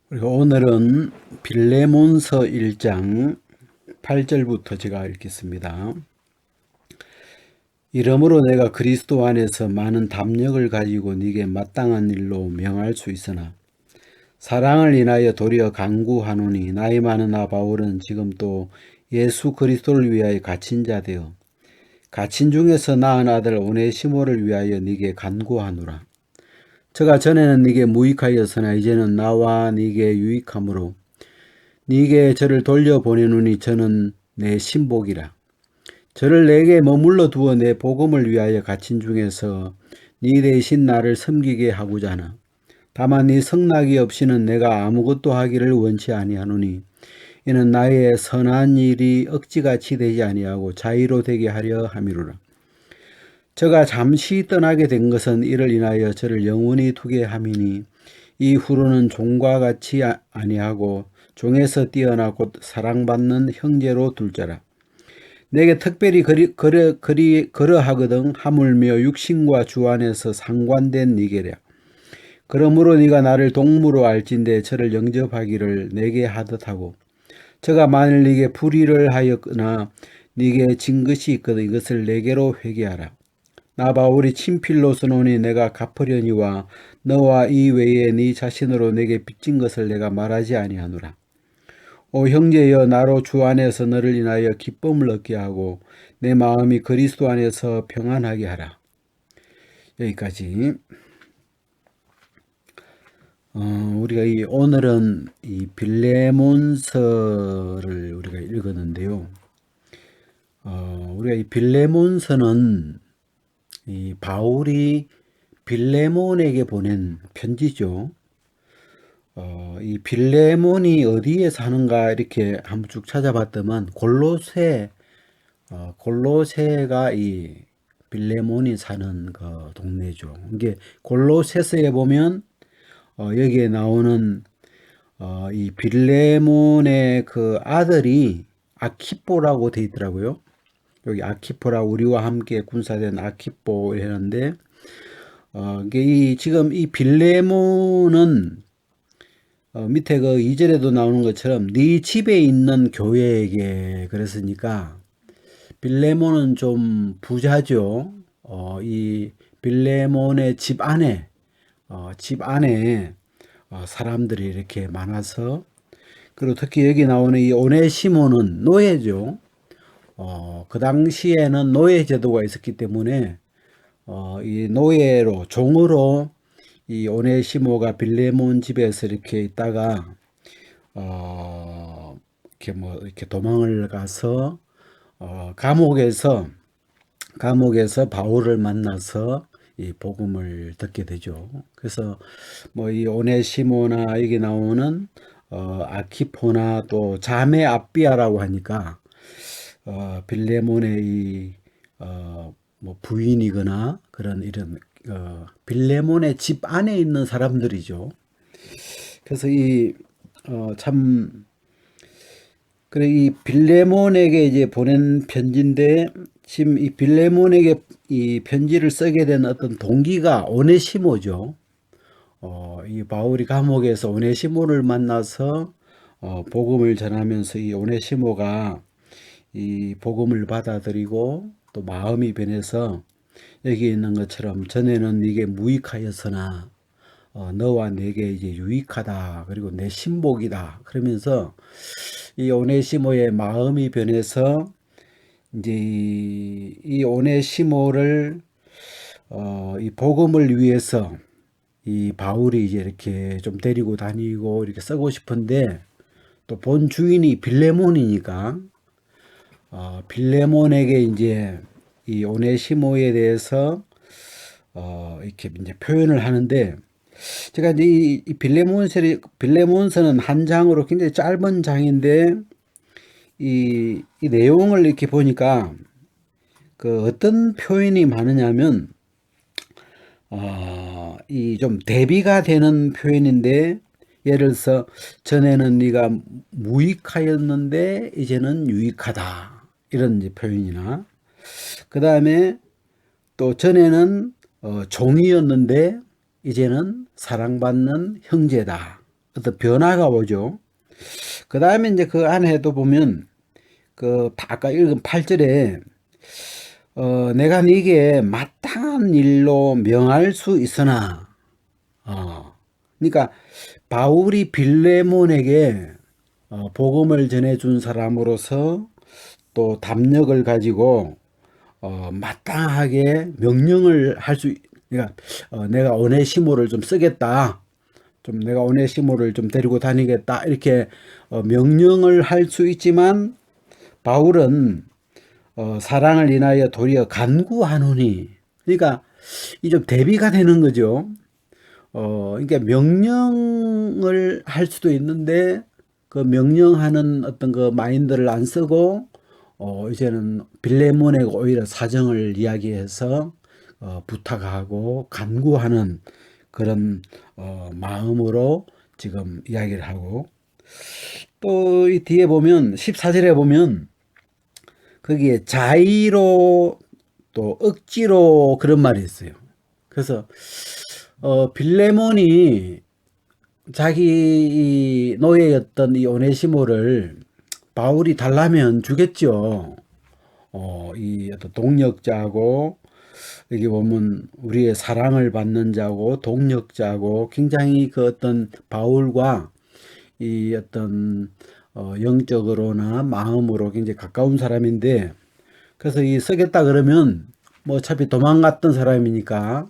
그리고 오늘은 빌레몬서 1장 8절부터 제가 읽겠습니다. 이러므로 내가 그리스도 안에서 많은 담력을 가지고 네게 마땅한 일로 명할 수 있으나 사랑을 인하여 도리어 간구하노니 나이 많은 나 바울은 지금 또 예수 그리스도를 위하여 갇힌 자 되어 갇힌 중에서 낳은 아들 오네시모를 위하여 네게 간구하노라. 저가 전에는 네게 무익하였으나 이제는 나와 네게 유익하므로 네게 저를 돌려보내노니 저는 내 신복이라. 저를 내게 머물러 두어 내 복음을 위하여 갇힌 중에서 네 대신 나를 섬기게 하고자 하나. 다만 네 성낙이 없이는 내가 아무것도 하기를 원치 아니하노니 이는 나의 선한 일이 억지같이 되지 아니하고 자의로 되게 하려 함이로라. 저가 잠시 떠나게 된 것은 이를 인하여 저를 영원히 두게 함이니 이후로는 종과 같이 아니하고 종에서 뛰어나 곧 사랑받는 형제로 둘 자라. 내게 특별히 그러하거든 하물며 육신과 주 안에서 상관된 니게랴. 그러므로 네가 나를 동무로 알진대 저를 영접하기를 내게 하듯하고 저가 만일 네게 불의를 하였거나 네게 진 것이 있거든 이것을 내게로 회개하라. 나 바울이 친필로 써노니 내가 갚으려니와 너와 이 외에 네 자신으로 내게 빚진 것을 내가 말하지 아니하노라. 오 형제여 나로 주 안에서 너를 인하여 기쁨을 얻게 하고 내 마음이 그리스도 안에서 평안하게 하라. 여기까지. 우리가 오늘은 이 빌레몬서를 우리가 읽었는데요. 우리가 이 빌레몬서는 이 바울이 빌레몬에게 보낸 편지죠. 이 빌레몬이 어디에 사는가 이렇게 한번 쭉 찾아봤더만 골로새가 이 빌레몬이 사는 그 동네죠. 이게 골로새서에 보면 여기에 나오는 이 빌레몬의 그 아들이 아키포라고 돼 있더라고요. 여기 아키포라 우리와 함께 군사된 아키포 이랬는데 이게 지금 이 빌레몬은 밑에 그 2절에도 나오는 것처럼 네 집에 있는 교회에게 그랬으니까 빌레몬은 좀 부자죠. 이 빌레몬의 집 안에 사람들이 이렇게 많아서 그리고 특히 여기 나오는 이 오네시모는 노예죠. 그 당시에는 노예 제도가 있었기 때문에 이 노예로 종으로 이 오네시모가 빌레몬 집에서 이렇게 있다가 이렇게 도망을 가서 감옥에서 바울을 만나서 이 복음을 듣게 되죠. 그래서 뭐 이 오네시모나 여기 나오는 아키포나 또 자매 아비아라고 하니까 빌레몬의 뭐 부인이거나 그런 이런 빌레몬의 집 안에 있는 사람들이죠. 그래서 그래 이 빌레몬에게 이제 보낸 편지인데 지금 이 빌레몬에게 이 편지를 쓰게 된 어떤 동기가 오네시모죠. 이 바울이 감옥에서 오네시모를 만나서 복음을 전하면서 이 오네시모가 이 복음을 받아들이고 또 마음이 변해서 여기 있는 것처럼 전에는 네게 무익하였으나 너와 내게 이제 유익하다 그리고 내 신복이다 그러면서 이 오네시모의 마음이 변해서 이제 이 오네시모를 이 복음을 위해서 이 바울이 이제 이렇게 좀 데리고 다니고 이렇게 쓰고 싶은데 또 본 주인이 빌레몬이니까 빌레몬에게 이제 이 오네시모에 대해서 이렇게 이제 표현을 하는데 제가 이제 이 빌레몬서는 한 장으로 굉장히 짧은 장인데 이 내용을 이렇게 보니까 그 어떤 표현이 많으냐면 이 좀 대비가 되는 표현인데 예를 들어서 전에는 네가 무익하였는데 이제는 유익하다 이런 이제 표현이나 그 다음에 또 전에는 종이었는데 이제는 사랑받는 형제다 어떤 변화가 오죠. 그 다음에 이제 그 안에도 보면 그 아까 읽은 8절에 내가 네게 마땅한 일로 명할 수 있으나 그러니까 바울이 빌레몬에게 복음을 전해준 사람으로서 또 담력을 가지고 마땅하게 명령을 할 수, 그러니까 내가 오네시모를 좀 쓰겠다. 좀 내가 오네시모를 좀 데리고 다니겠다. 이렇게 명령을 할 수 있지만 바울은 사랑을 인하여 도리어 간구하노니. 그러니까 이 좀 대비가 되는 거죠. 그러니까 명령을 할 수도 있는데 그 명령하는 어떤 그 마인드를 안 쓰고 이제는 빌레몬에게 오히려 사정을 이야기해서 부탁하고 간구하는 그런 마음으로 지금 이야기를 하고 또 이 뒤에 보면 14절에 보면 거기에 자의로 또 억지로 그런 말이 있어요. 그래서 빌레몬이 자기 이 노예였던 이 오네시모를 바울이 달라면 주겠죠. 이 어떤 동력자고 여기 보면 우리의 사랑을 받는 자고 동력자고 굉장히 그 어떤 바울과 이 어떤 영적으로나 마음으로 굉장히 가까운 사람인데 그래서 이 쓰겠다 그러면 뭐 어차피 도망갔던 사람이니까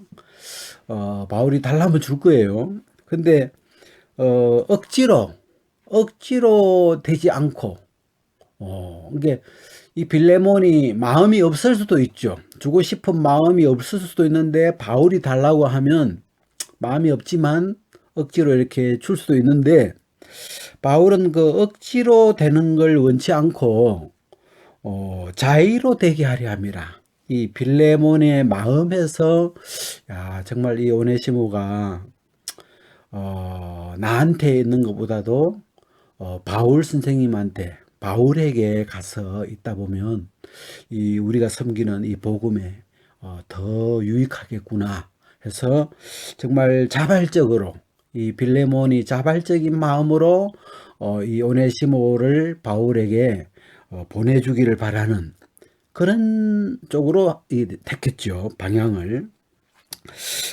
바울이 달라면 줄 거예요. 근데 억지로 되지 않고 이게 이 빌레몬이 마음이 없을 수도 있죠. 주고 싶은 마음이 없을 수도 있는데 바울이 달라고 하면 마음이 없지만 억지로 이렇게 줄 수도 있는데 바울은 그 억지로 되는 걸 원치 않고 자의로 되게 하려 함이라. 이 빌레몬의 마음에서 야 정말 이 오네시모가 나한테 있는 것보다도 바울 선생님한테 바울에게 가서 있다 보면 이 우리가 섬기는 이 복음에 더 유익하겠구나 해서 정말 자발적으로 이 빌레몬이 자발적인 마음으로 이 오네시모를 바울에게 보내주기를 바라는 그런 쪽으로 택했죠, 방향을.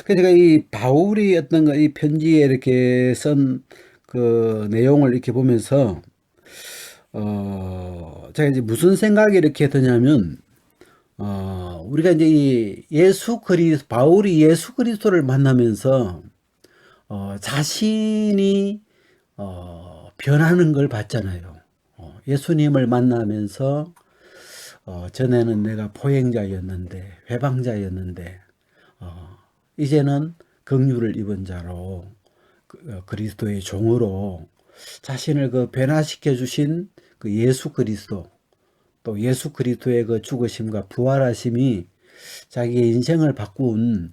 그래서 제가 이 바울이 어떤 이 편지에 이렇게 쓴 그 내용을 이렇게 보면서 제가 이제 무슨 생각이 이렇게 드냐면 우리가 이제 이 바울이 예수 그리스도를 만나면서 자신이 변하는 걸 봤잖아요. 예수님을 만나면서 전에는 내가 포행자였는데 회방자였는데 이제는 긍휼을 입은 자로 그리스도의 종으로 자신을 그 변화시켜 주신 그 예수 그리스도 또 예수 그리스도의 그 죽으심과 부활하심이 자기의 인생을 바꾼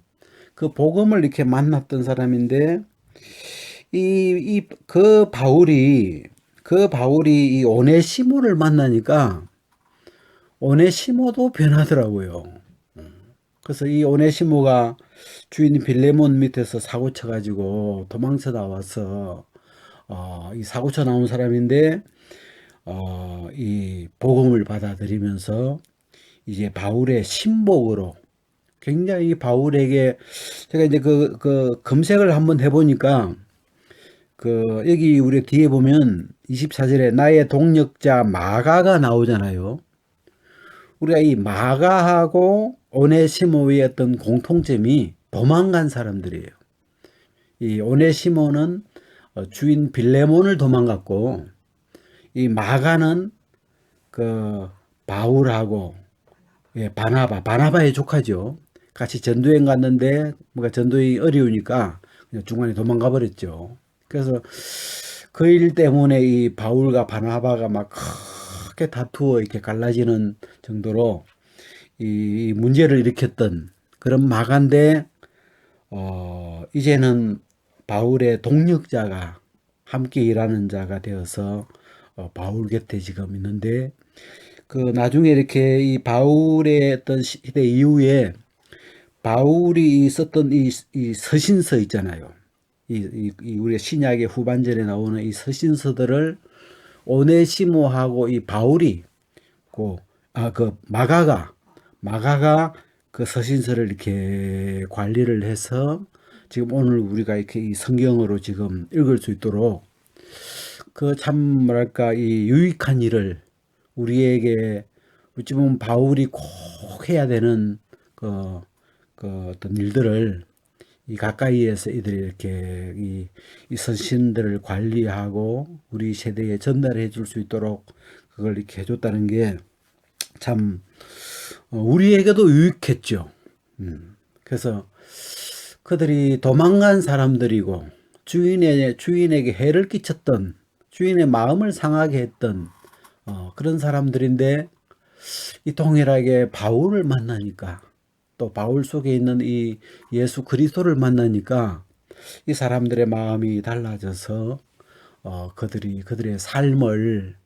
그 복음을 이렇게 만났던 사람인데 그 바울이 이 오네시모를 만나니까 오네시모도 변하더라고요. 그래서 이 오네시모가 주인 빌레몬 밑에서 사고 쳐가지고 도망쳐 나와서 이 사고 쳐 나온 사람인데 이 복음을 받아들이면서 이제 바울의 신복으로 굉장히 바울에게 제가 이제 그 검색을 한번 해보니까 여기 우리 뒤에 보면 24절에 나의 동력자 마가가 나오잖아요. 우리가 이 마가하고 오네시모의 어떤 공통점이 도망간 사람들이에요. 이 오네시모는 주인 빌레몬을 도망갔고 이 마가는 그 바울하고 바나바의 조카죠. 같이 전도행 갔는데 뭔가 전도행이 어려우니까 그냥 중간에 도망가 버렸죠. 그래서 그 일 때문에 이 바울과 바나바가 막 크게 다투어 이렇게 갈라지는 정도로 이 문제를 일으켰던 그런 마가인데 이제는 바울의 동력자가 함께 일하는 자가 되어서 바울 곁에 지금 있는데 그 나중에 이렇게 이 바울의 어떤 시대 이후에 바울이 썼던 이 서신서 있잖아요. 우리가 신약의 후반절에 나오는 이 서신서들을 오네시모하고 이 바울이 그 마가가 그 서신서를 이렇게 관리를 해서 지금 오늘 우리가 이렇게 이 성경으로 지금 읽을 수 있도록 그 참 뭐랄까 이 유익한 일을 우리에게 어찌 보면 바울이 꼭 해야 되는 그 어떤 일들을 이 가까이에서 이들이 이렇게 이 선신들을 관리하고 우리 세대에 전달해 줄 수 있도록 그걸 이렇게 해줬다는 게 참 우리에게도 유익했죠. 그래서 그들이 도망간 사람들이고 주인에게 해를 끼쳤던 주인의 마음을 상하게 했던 그런 사람들인데 이 동일하게 바울을 만나니까 또 바울 속에 있는 이 예수 그리스도를 만나니까 이 사람들의 마음이 달라져서 그들의 삶을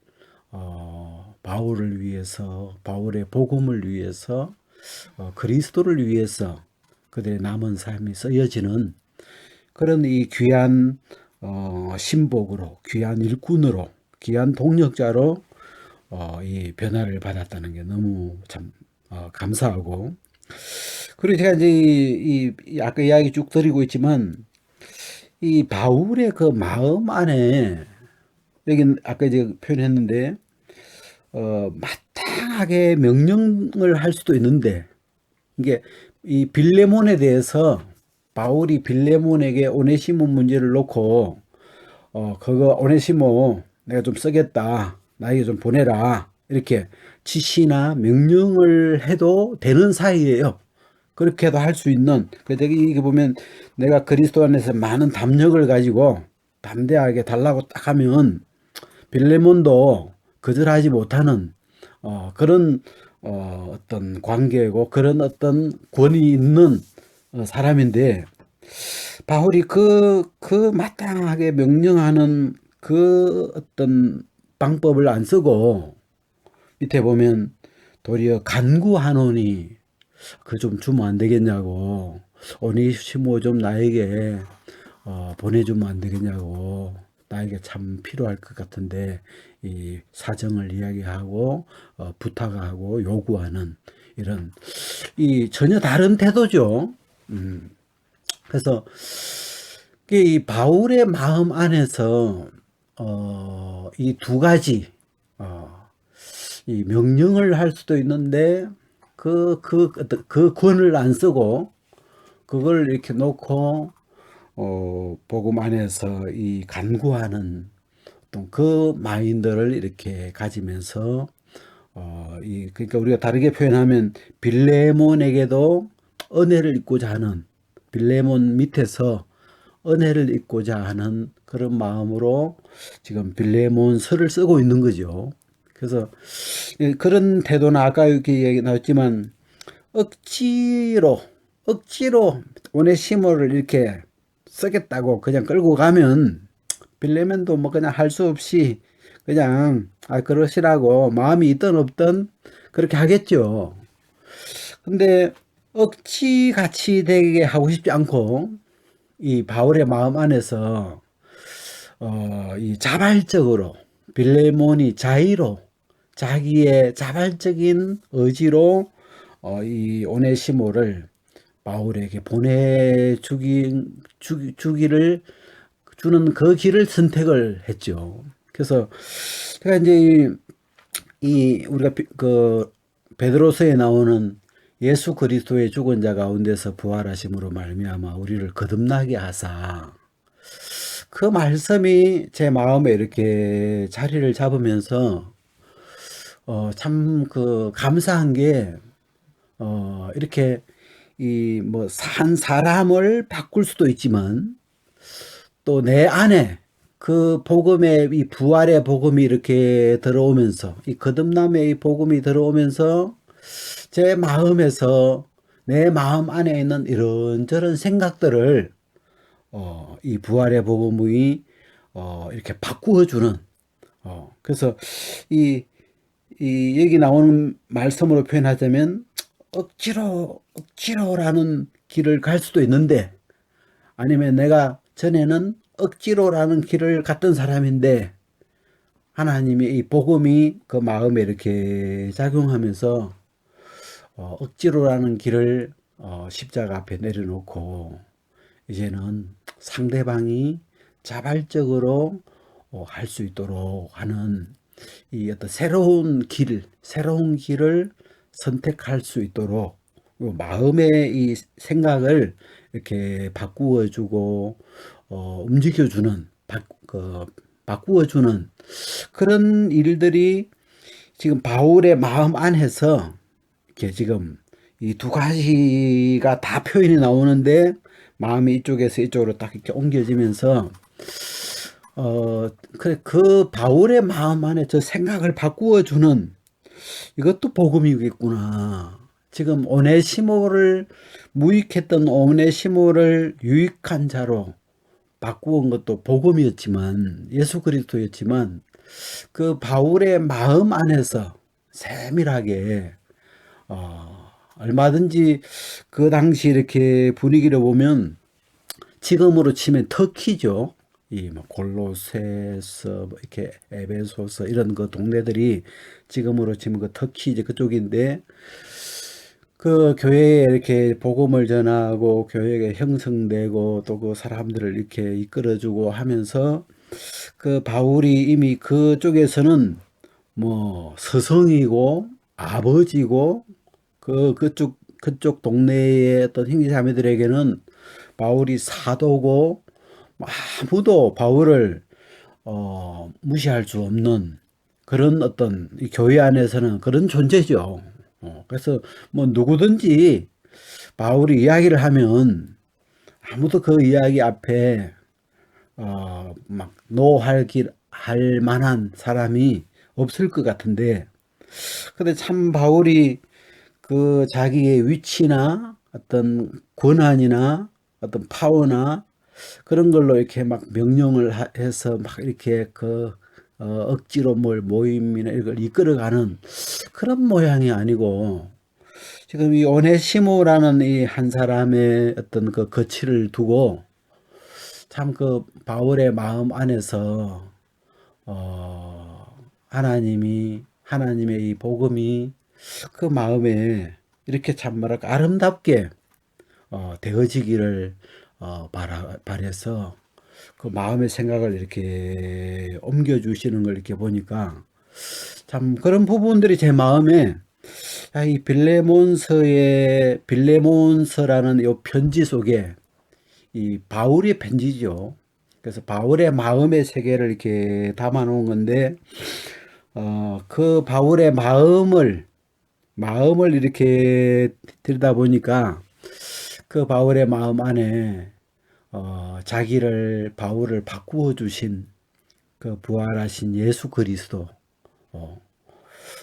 바울을 위해서 바울의 복음을 위해서 그리스도를 위해서 그들의 남은 삶이 쓰여지는 그런 이 귀한 신복으로 귀한 일꾼으로 귀한 동력자로 이 변화를 받았다는 게 너무 참 감사하고 그리고 제가 이제 아까 이야기 쭉 드리고 있지만 이 바울의 그 마음 안에 여기 아까 이제 표현했는데 마땅하게 명령을 할 수도 있는데 이게 이 빌레몬에 대해서 바울이 빌레몬에게 오네시모 문제를 놓고 그거 오네시모 내가 좀 쓰겠다 나에게 좀 보내라 이렇게 지시나 명령을 해도 되는 사이예요. 그렇게도 할 수 있는 그래서 이게 보면 내가 그리스도 안에서 많은 담력을 가지고 담대하게 달라고 딱 하면 빌레몬도 거절하지 못하는 그런 어떤 관계고 그런 어떤 권위 있는 사람인데 바울이 그 마땅하게 명령하는 그 어떤 방법을 안 쓰고 밑에 보면 도리어 간구하노니 그 좀 주면 안 되겠냐고 오네시모 좀 나에게 보내주면 안 되겠냐고 나에게 참 필요할 것 같은데 이 사정을 이야기하고 부탁하고 요구하는 이런 이 전혀 다른 태도죠. 그래서 이 바울의 마음 안에서 이 두 가지 이 명령을 할 수도 있는데 그 권을 안 쓰고 그걸 이렇게 놓고 복음 안에서 이 간구하는 어떤 그 마인드를 이렇게 가지면서 그러니까 우리가 다르게 표현하면 빌레몬에게도 은혜를 입고자 하는 빌레몬 밑에서 은혜를 입고자 하는 그런 마음으로 지금 빌레몬서를 쓰고 있는 거죠. 그래서 그런 태도는 아까 이렇게 얘기 나왔지만 억지로 오네시모를 이렇게 쓰겠다고 그냥 끌고 가면 빌레몬도 뭐 그냥 할 수 없이 그냥 그러시라고 마음이 있든 없든 그렇게 하겠죠. 근데 억지같이 되게 하고 싶지 않고 이 바울의 마음 안에서 이 자발적으로 빌레몬이 자기의 자발적인 의지로 이 오네시모를 바울에게 주기를 주는 그 길을 선택을 했죠. 그래서 제가 이제 우리가 그 베드로서에 나오는 예수 그리스도의 죽은 자 가운데서 부활하심으로 말미암아 우리를 거듭나게 하사 그 말씀이 제 마음에 이렇게 자리를 잡으면서 참 그 감사한 게 이렇게 이 뭐 산 사람을 바꿀 수도 있지만 또 내 안에 그 복음의 이 부활의 복음이 이렇게 들어오면서 이 거듭남의 이 복음이 들어오면서 제 마음에서 내 마음 안에 있는 이런저런 생각들을 이 부활의 복음이 이렇게 바꾸어주는 그래서 여기 나오는 말씀으로 표현하자면 억지로라는 길을 갈 수도 있는데 아니면 내가 전에는 억지로라는 길을 갔던 사람인데 하나님의 이 복음이 그 마음에 이렇게 작용하면서 억지로라는 길을 십자가 앞에 내려놓고 이제는 상대방이 자발적으로 할 수 있도록 하는 이 어떤 새로운 길을 선택할 수 있도록 마음의 이 생각을 이렇게 바꾸어주고 움직여주는 바꾸어주는 그런 일들이 지금 바울의 마음 안에서 이렇게 지금 이 두 가지가 다 표현이 나오는데 마음이 이쪽에서 이쪽으로 딱 이렇게 옮겨지면서 그 바울의 마음 안에 저 생각을 바꾸어주는 이것도 복음이겠구나. 지금 오네시모를 무익했던 오네시모를 유익한 자로 바꾸은 것도 복음이었지만 예수 그리스도였지만 그 바울의 마음 안에서 세밀하게 얼마든지 그 당시 이렇게 분위기를 보면 지금으로 치면 터키죠. 이 뭐 골로새서 이렇게 에베소서 이런 그 동네들이 지금으로 치면 그 터키 이제 그쪽인데 그 교회에 이렇게 복음을 전하고 교회가 형성되고 또 그 사람들을 이렇게 이끌어주고 하면서 그 바울이 이미 그쪽에서는 뭐 스승이고 아버지고 그쪽 동네의 어떤 형제자매들에게는 바울이 사도고 아무도 바울을 무시할 수 없는 그런 어떤 이 교회 안에서는 그런 존재죠. 그래서 뭐 누구든지 바울이 이야기를 하면 아무도 그 이야기 앞에 막 노할 할 만한 사람이 없을 것 같은데 근데 참 바울이 그 자기의 위치나 어떤 권한이나 어떤 파워나 그런 걸로 이렇게 막 명령을 해서 막 이렇게 억지로 뭘 모임이나 이걸 이끌어가는 그런 모양이 아니고 지금 이 오네시모라는 이 한 사람의 어떤 그 거취를 두고 참 그 바울의 마음 안에서 하나님의 이 복음이 그 마음에 이렇게 참 뭐랄까 아름답게 되어지기를 바래서 그 마음의 생각을 이렇게 옮겨주시는 걸 이렇게 보니까 참 그런 부분들이 제 마음에 이 빌레몬서라는 이 편지 속에 이 바울의 편지죠. 그래서 바울의 마음의 세계를 이렇게 담아 놓은 건데 그 바울의 마음을 이렇게 들여다 보니까 그 바울의 마음 안에 바울을 바꾸어 주신 그 부활하신 예수 그리스도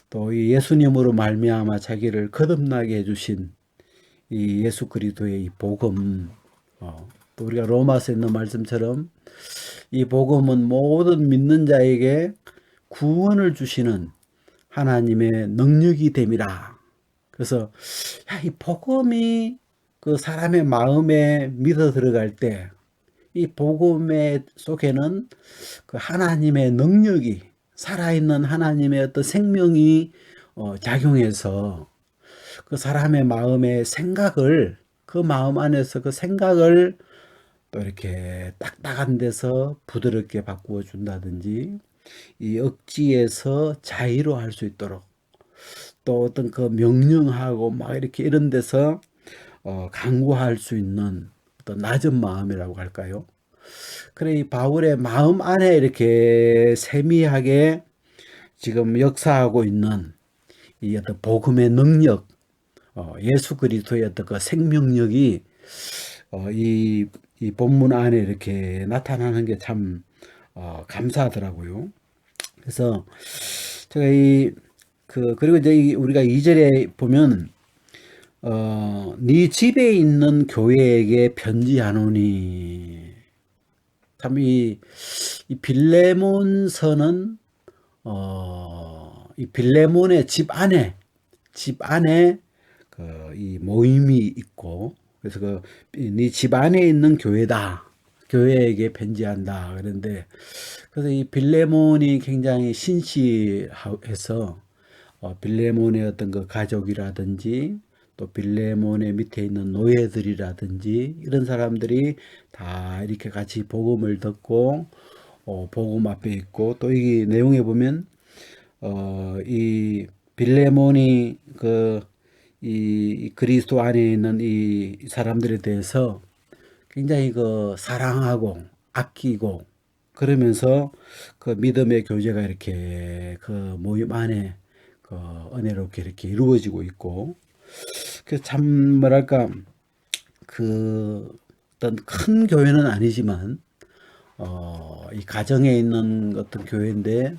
또 이 예수님으로 말미암아 자기를 거듭나게 해주신 이 예수 그리스도의 이 복음 또 우리가 로마서에 있는 말씀처럼 이 복음은 모든 믿는 자에게 구원을 주시는 하나님의 능력이 됨이라. 그래서 이 복음이 그 사람의 마음에 믿어 들어갈 때 이 복음의 속에는 그 하나님의 능력이 살아있는 하나님의 어떤 생명이 작용해서 그 사람의 마음의 생각을 그 마음 안에서 그 생각을 또 이렇게 딱딱한 데서 부드럽게 바꾸어 준다든지 이 억지에서 자유로 할 수 있도록 또 어떤 그 명령하고 막 이렇게 이런 데서 강구할 수 있는 어떤 낮은 마음이라고 할까요? 그래 이 바울의 마음 안에 이렇게 세미하게 지금 역사하고 있는 이 어떤 복음의 능력, 예수 그리스도의 어떤 그 생명력이 이 본문 안에 이렇게 나타나는 게 참 감사하더라고요. 그래서 제가 그리고 이제 우리가 2절에 보면 네 집에 있는 교회에게 편지하노니 참 이 빌레몬서는 이 빌레몬의 집 안에 이 모임이 있고 그래서 네 집 안에 있는 교회다 교회에게 편지한다. 그런데 그래서 이 빌레몬이 굉장히 신실해서 빌레몬의 어떤 그 가족이라든지 또 빌레몬의 밑에 있는 노예들이라든지 이런 사람들이 다 이렇게 같이 복음을 듣고 복음 앞에 있고 또 이 내용에 보면 이 빌레몬이 이 그리스도 안에 있는 이 사람들에 대해서 굉장히 사랑하고 아끼고 그러면서 그 믿음의 교제가 이렇게 그 모임 안에 은혜롭게 이렇게 이루어지고 있고 참 뭐랄까 어떤 큰 교회는 아니지만 이 가정에 있는 어떤 교회인데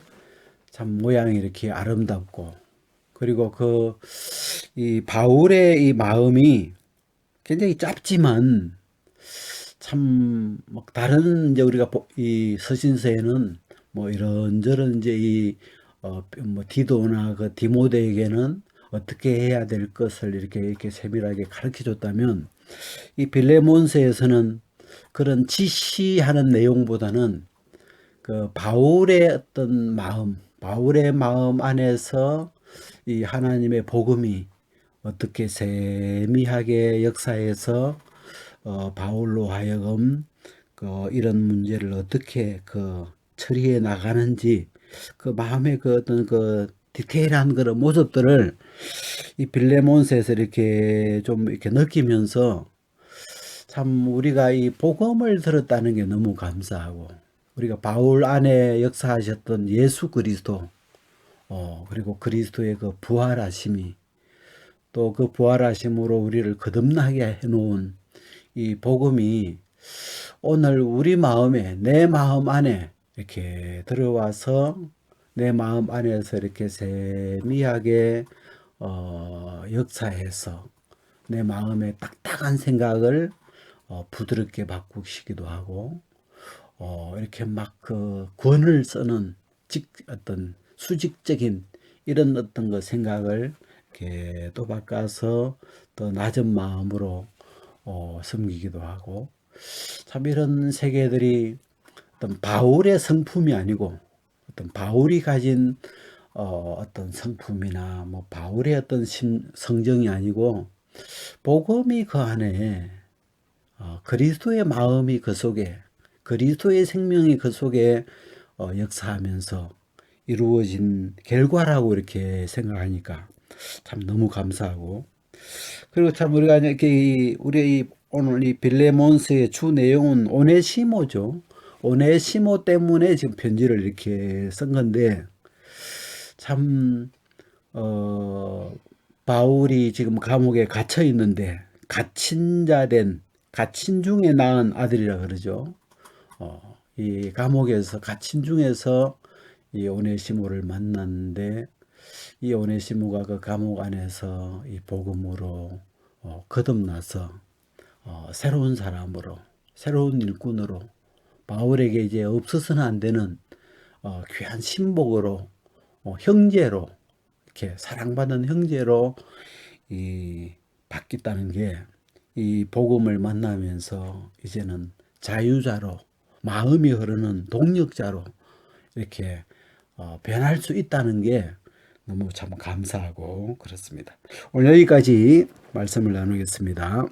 참 모양이 이렇게 아름답고 그리고 이 바울의 이 마음이 굉장히 짧지만 참 다른 이제 우리가 이 서신서에는 뭐 이런저런 이제 뭐 디도나 그 디모데에게는 어떻게 해야 될 것을 이렇게 세밀하게 가르쳐 줬다면 이 빌레몬서에서는 그런 지시하는 내용보다는 그 바울의 어떤 마음, 바울의 마음 안에서 이 하나님의 복음이 어떻게 세미하게 역사해서 바울로 하여금 이런 문제를 어떻게 처리해 나가는지 그 마음의 어떤 디테일한 그런 모습들을 이 빌레몬서에서 이렇게 좀 이렇게 느끼면서 참 우리가 이 복음을 들었다는 게 너무 감사하고 우리가 바울 안에 역사하셨던 예수 그리스도 그리고 그리스도의 그 부활하심이 또 그 부활하심으로 우리를 거듭나게 해놓은 이 복음이 오늘 우리 마음에 내 마음 안에 이렇게 들어와서 내 마음 안에서 이렇게 세미하게 역사해서 내 마음의 딱딱한 생각을 부드럽게 바꾸시기도 하고 이렇게 막 권을 쓰는 어떤 수직적인 이런 어떤 생각을 이렇게 또 바꿔서 더 낮은 마음으로 섬기기도 하고 참 이런 세계들이 어떤 바울의 성품이 아니고 어떤 바울이 가진 어떤 성품이나 뭐 바울의 어떤 성정이 아니고 복음이 그 안에 그리스도의 마음이 그 속에 그리스도의 생명이 그 속에 역사하면서 이루어진 결과라고 이렇게 생각하니까 참 너무 감사하고 그리고 참 우리가 이렇게 우리 오늘 이 빌레몬스의 주 내용은 오네시모죠. 오네시모 때문에 지금 편지를 이렇게 쓴 건데 참 바울이 지금 감옥에 갇혀 있는데 갇힌 중에 낳은 아들이라 그러죠. 이 감옥에서 갇힌 중에서 이 오네시모를 만났는데 이 오네시모가 그 감옥 안에서 이 복음으로 거듭나서 새로운 사람으로 새로운 일꾼으로 바울에게 이제 없어서는 안 되는 귀한 신복으로 형제로 이렇게 사랑받는 형제로 바뀌었다는 게 이 복음을 만나면서 이제는 자유자로 마음이 흐르는 동력자로 이렇게 변할 수 있다는 게 너무 참 감사하고 그렇습니다. 오늘 여기까지 말씀을 나누겠습니다.